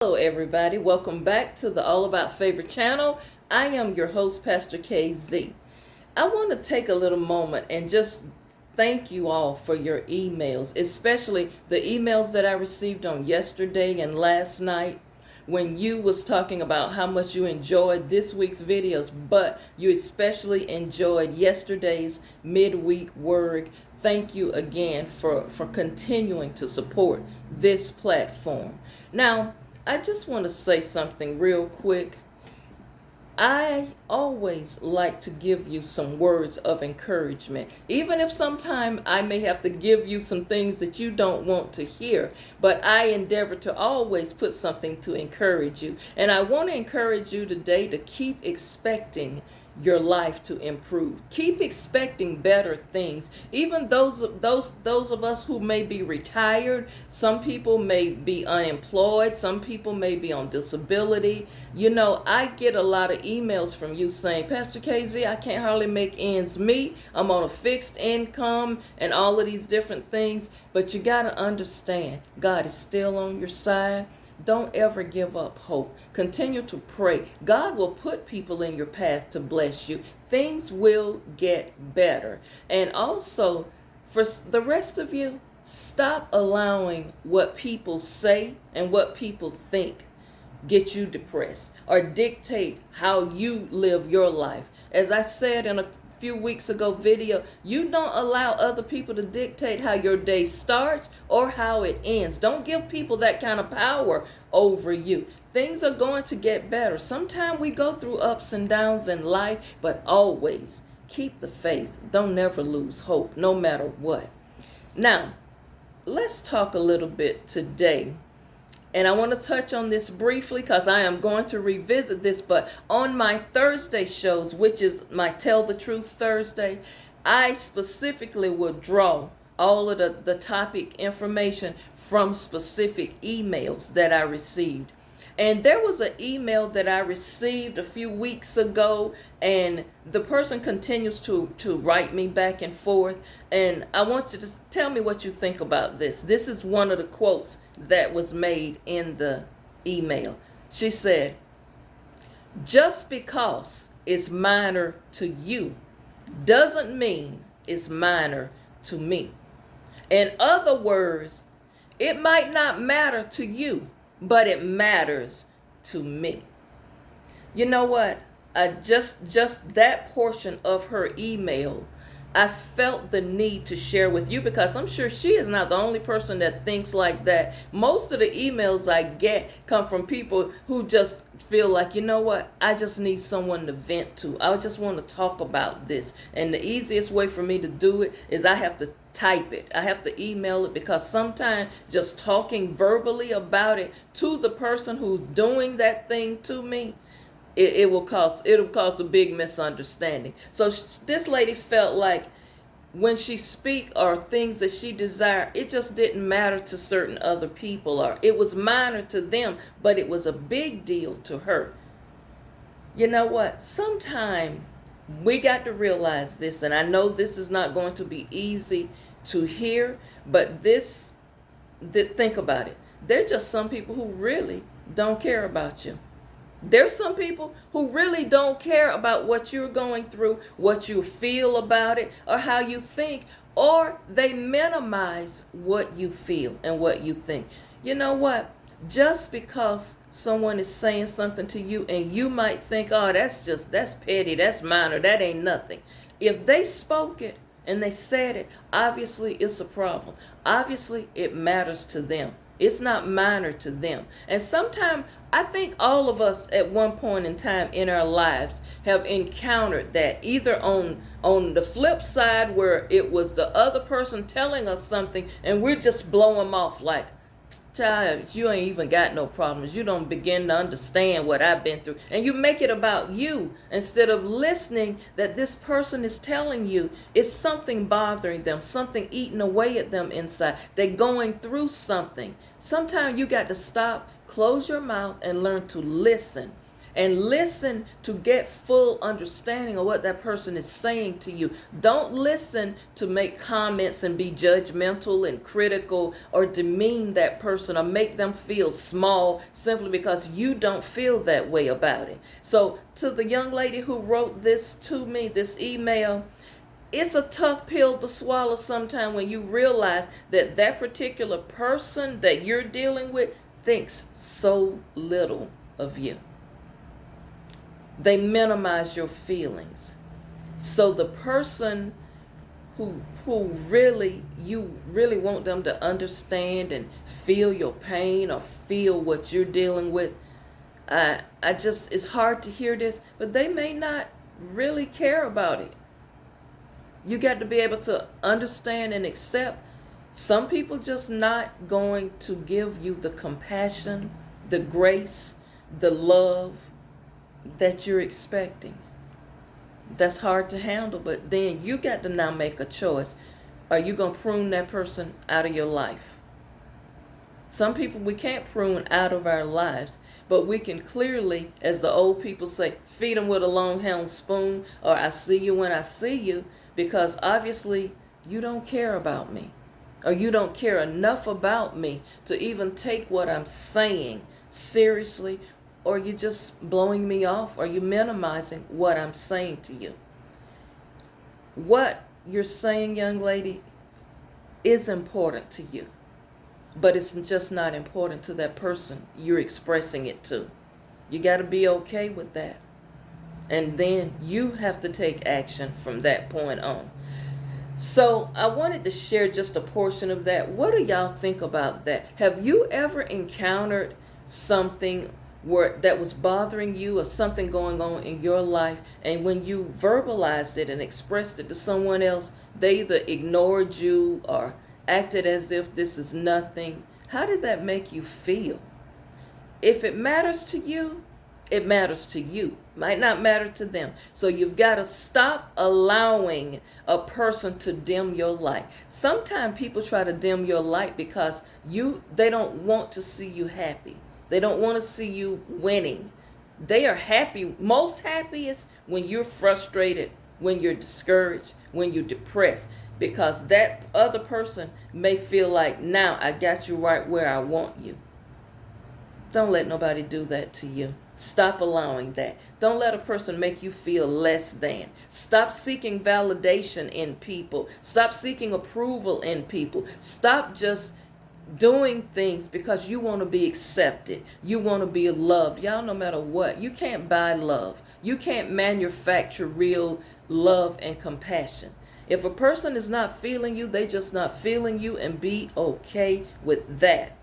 Hello, everybody. Welcome back to the All About Favor channel. I am your host, Pastor KZ. I want to take a little moment and just thank you all for your emails, especially the emails that I received on yesterday and last night when you was talking about how much you enjoyed this week's videos, but you especially enjoyed yesterday's midweek word. Thank you again for continuing to support this platform. Now, I just want to say something real quick. I always like to give you some words of encouragement, even if sometime I may have to give you some things that you don't want to hear, but I endeavor to always put something to encourage you. And I want to encourage you today to keep expecting your life to improve. Keep expecting better things. Even those of us who may be retired, some people may be unemployed, some people may be on disability. You know, I get a lot of emails from you saying, Pastor KZ, I can't hardly make ends meet. I'm on a fixed income and all of these different things. But you got to understand, God is still on your side. Don't ever give up hope. Continue to pray. God will put people in your path to bless you. Things will get better. And also, for the rest of you, stop allowing what people say and what people think get you depressed or dictate how you live your life. As I said in a few weeks ago video, you don't allow other people to dictate how your day starts or how it ends. Don't give people that kind of power over you. Things are going to get better. Sometimes we go through ups and downs in life, but always keep the faith. Don't never lose hope, no matter what. Now, let's talk a little bit today. And I want to touch on this briefly because I am going to revisit this. But on my Thursday shows, which is my Tell the Truth Thursday, I specifically will draw all of the topic information from specific emails that I received. And there was an email that I received a few weeks ago, and the person continues to write me back and forth. And I want you to tell me what you think about this. This is one of the quotes that was made in the email. She said, just because it's minor to you doesn't mean it's minor to me. In other words, it might not matter to you, but it matters to me. You know what? Just that portion of her email, I felt the need to share with you because I'm sure she is not the only person that thinks like that. Most of the emails I get come from people who just feel like, you know what, I just need someone to vent to. I just want to talk about this. And the easiest way for me to do it is I have to type it. I have to email it because sometimes just talking verbally about it to the person who's doing that thing to me, it'll cause a big misunderstanding. So this lady felt like when she speak or things that she desired, it just didn't matter to certain other people, or it was minor to them, but it was a big deal to her. You know what? Sometimes we got to realize this, and I know this is not going to be easy to hear, but think about it. There are just some people who really don't care about you. There's some people who really don't care about what you're going through, what you feel about it, or how you think, or they minimize what you feel and what you think. You know what? Just because someone is saying something to you and you might think, oh, that's petty, that's minor, that ain't nothing. If they spoke it and they said it, obviously it's a problem. Obviously it matters to them. It's not minor to them. And sometimes I think all of us at one point in time in our lives have encountered that, either on the flip side where it was the other person telling us something and we're just blowing them off like, child, you ain't even got no problems. You don't begin to understand what I've been through. And you make it about you instead of listening that this person is telling you it's something bothering them, something eating away at them inside. They're going through something. Sometimes you got to stop, close your mouth, and learn to listen. and listen to get full understanding of what that person is saying to you. Don't listen to make comments and be judgmental and critical or demean that person or make them feel small simply because you don't feel that way about it. So to the young lady who wrote this to me, this email, it's a tough pill to swallow sometimes when you realize that that particular person that you're dealing with thinks so little of you. They minimize your feelings. So the person who you really want them to understand and feel your pain or feel what you're dealing with, it's hard to hear this, but they may not really care about it. You got to be able to understand and accept some people just not going to give you the compassion, the grace, the love that you're expecting. That's hard to handle, but then you got to now make a choice. Are you going to prune that person out of your life? Some people we can't prune out of our lives, but we can clearly, as the old people say, feed them with a long-handled spoon, or I see you when I see you, because obviously you don't care about me, or you don't care enough about me to even take what I'm saying seriously, or you're just blowing me off, or you're minimizing what I'm saying to you. What you're saying, young lady, is important to you, but it's just not important to that person you're expressing it to. You got to be okay with that. And then you have to take action from that point on. So I wanted to share just a portion of that. What do y'all think about that? Have you ever encountered something that was bothering you, or something going on in your life, and when you verbalized it and expressed it to someone else, they either ignored you or acted as if this is nothing? How did that make you feel? If it matters to you, it matters to you. Might not matter to them. So you've got to stop allowing a person to dim your light. Sometimes people try to dim your light because they don't want to see you happy. They don't want to see you winning. They are happy, most happiest when you're frustrated, when you're discouraged, when you're depressed, because that other person may feel like, now I got you right where I want you. Don't let nobody do that to you. Stop allowing that. Don't let a person make you feel less than. Stop seeking validation in people. Stop seeking approval in people. Stop just doing things because you want to be accepted. You want to be loved. Y'all, no matter what, you can't buy love. You can't manufacture real love and compassion. If a person is not feeling you, they just not feeling you, and be okay with that.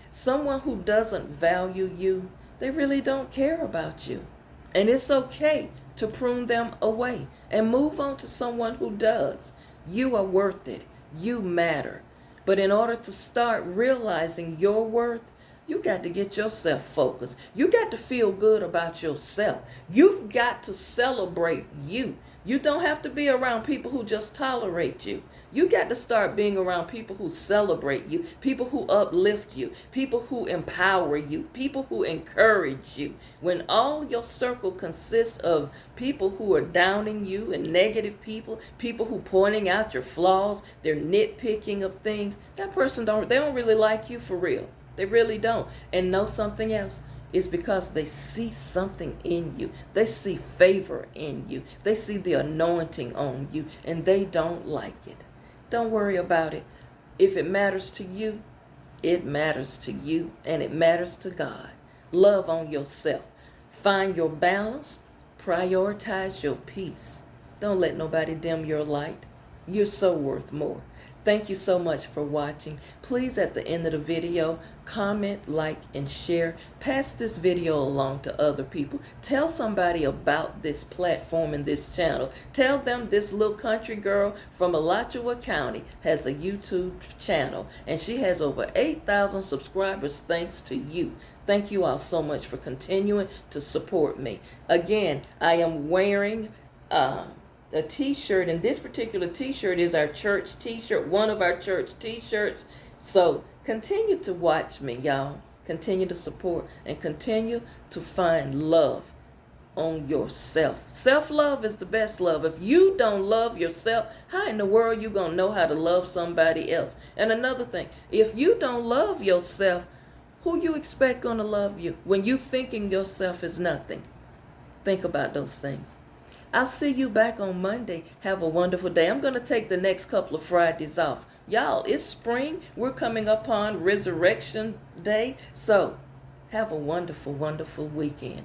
Someone who doesn't value you, they really don't care about you. And it's okay to prune them away and move on to someone who does. You are worth it. You matter. But in order to start realizing your worth, you got to get yourself focused. You got to feel good about yourself. You've got to celebrate you. You don't have to be around people who just tolerate you. You got to start being around people who celebrate you, people who uplift you, people who empower you, people who encourage you. When all your circle consists of people who are downing you and negative people, people who pointing out your flaws, they're nitpicking of things, that person they don't really like you for real. They really don't. And know something else? It's because they see something in you. They see favor in you. They see the anointing on you, and they don't like it. Don't worry about it. If it matters to you, it matters to you, and it matters to God. Love on yourself. Find your balance. Prioritize your peace. Don't let nobody dim your light. You're so worth more. Thank you so much for watching. Please, at the end of the video, comment, like, and share. Pass this video along to other people. Tell somebody about this platform and this channel. Tell them this little country girl from Alachua County has a YouTube channel, and she has over 8,000 subscribers thanks to you. Thank you all so much for continuing to support me. Again, I am wearing a t-shirt, and this particular t-shirt is our church t-shirt, one of our church t-shirts. So continue to watch me, y'all. continue to support, and continue to find love on yourself. Self-love is the best love. If you don't love yourself, how in the world you going to know how to love somebody else? And another thing, if you don't love yourself, who you expect going to love you when you thinking yourself is nothing? Think about those things. I'll see you back on Monday. Have a wonderful day. I'm going to take the next couple of Fridays off. Y'all, it's spring. We're coming upon Resurrection Day. So have a wonderful, wonderful weekend.